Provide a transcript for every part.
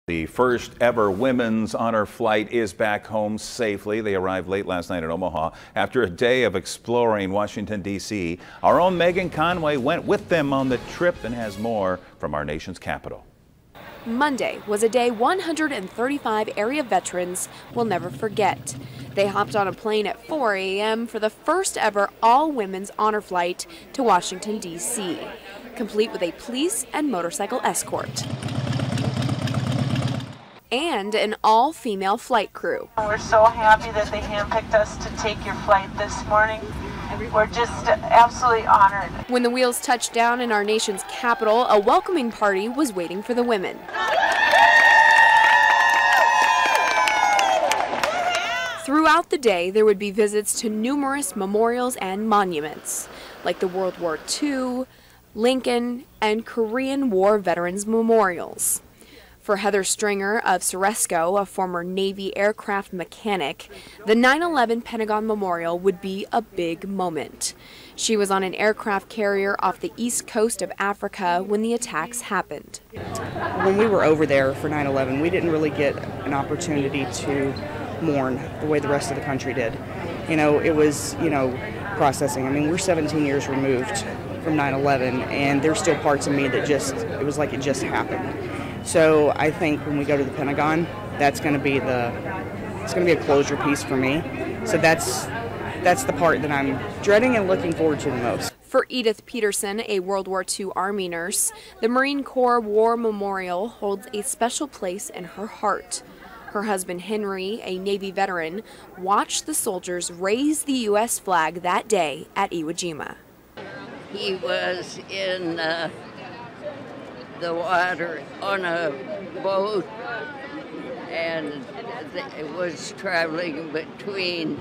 The first ever women's honor flight is back home safely. They arrived late last night in Omaha after a day of exploring Washington, D.C. Our own Megan Conway went with them on the trip and has more from our nation's capital. Monday was a day 135 area veterans will never forget. They hopped on a plane at 4 a.m. for the first ever all-women's honor flight to Washington, D.C., complete with a police and motorcycle escort and an all-female flight crew. We're so happy that they handpicked us to take your flight this morning. We're just absolutely honored. When the wheels touched down in our nation's capital, a welcoming party was waiting for the women. Throughout the day, there would be visits to numerous memorials and monuments, like the World War II, Lincoln, and Korean War Veterans Memorials. For Heather Stringer of Ceresco, a former Navy aircraft mechanic, the 9/11 Pentagon Memorial would be a big moment. She was on an aircraft carrier off the east coast of Africa when the attacks happened. When we were over there for 9/11, we didn't really get an opportunity to mourn the way the rest of the country did. It was, processing. I mean, we're 17 years removed from 9/11, and there's still parts of me that it was like it just happened. So I think when we go to the Pentagon, that's going to be a closure piece for me. So that's the part that I'm dreading and looking forward to the most. For Edith Petersen, a World War II Army nurse, the Marine Corps War Memorial holds a special place in her heart. Her husband Henry, a Navy veteran, watched the soldiers raise the U.S. flag that day at Iwo Jima. He was in the water on a boat, and it was traveling between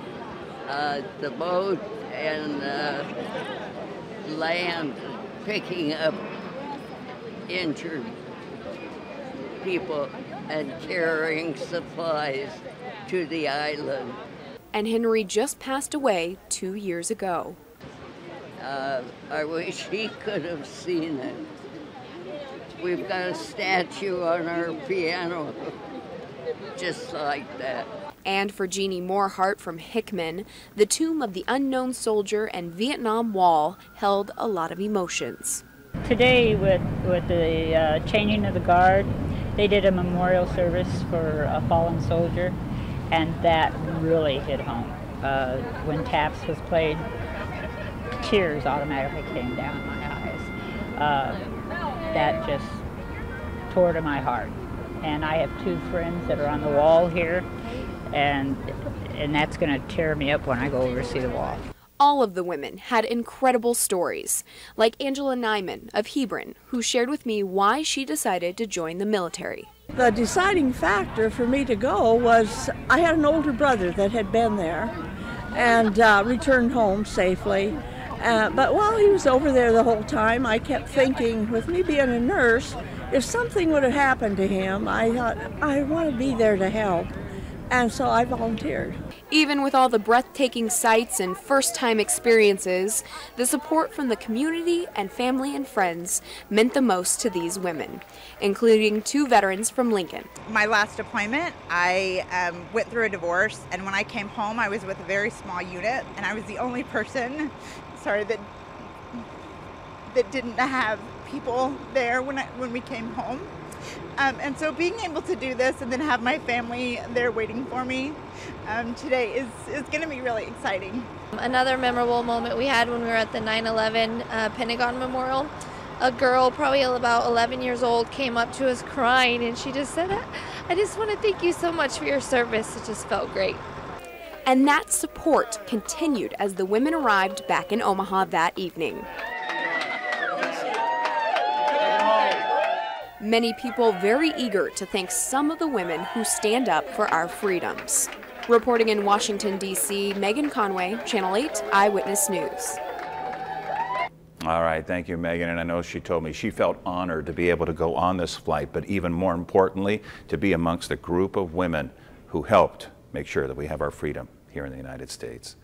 the boat and land, picking up injured people and carrying supplies to the island. And Henry just passed away 2 years ago. I wish he could have seen it. We've got a statue on our piano just like that. And for Jeannie Morehart from Hickman, the tomb of the unknown soldier and Vietnam Wall held a lot of emotions. Today, with the changing of the guard, they did a memorial service for a fallen soldier, and that really hit home. When Taps was played, tears automatically came down my eyes. That just tore to my heart. And I have two friends that are on the wall here, and that's going to tear me up when I go over to see the wall. All of the women had incredible stories, like Angela Naiman of Hebron, who shared with me why she decided to join the military. The deciding factor for me to go was I had an older brother that had been there and returned home safely. But while he was over there the whole time, I kept thinking, with me being a nurse, if something would have happened to him, I thought, I want to be there to help. And so I volunteered. Even with all the breathtaking sights and first-time experiences, the support from the community and family and friends meant the most to these women, including two veterans from Lincoln. My last deployment, I went through a divorce, and when I came home, I was with a very small unit, and I was the only person, that didn't have people there when we came home. And so being able to do this and then have my family there waiting for me today is going to be really exciting. Another memorable moment we had when we were at the 9/11 Pentagon Memorial, a girl probably about 11 years old came up to us crying, and she just said, I just want to thank you so much for your service. It just felt great. And that support continued as the women arrived back in Omaha that evening. Many people very eager to thank some of the women who stand up for our freedoms. Reporting in Washington, D.C., Megan Conway, Channel 8 Eyewitness News. All right, thank you, Megan. And I know she told me she felt honored to be able to go on this flight, but even more importantly, to be amongst a group of women who helped make sure that we have our freedom here in the United States.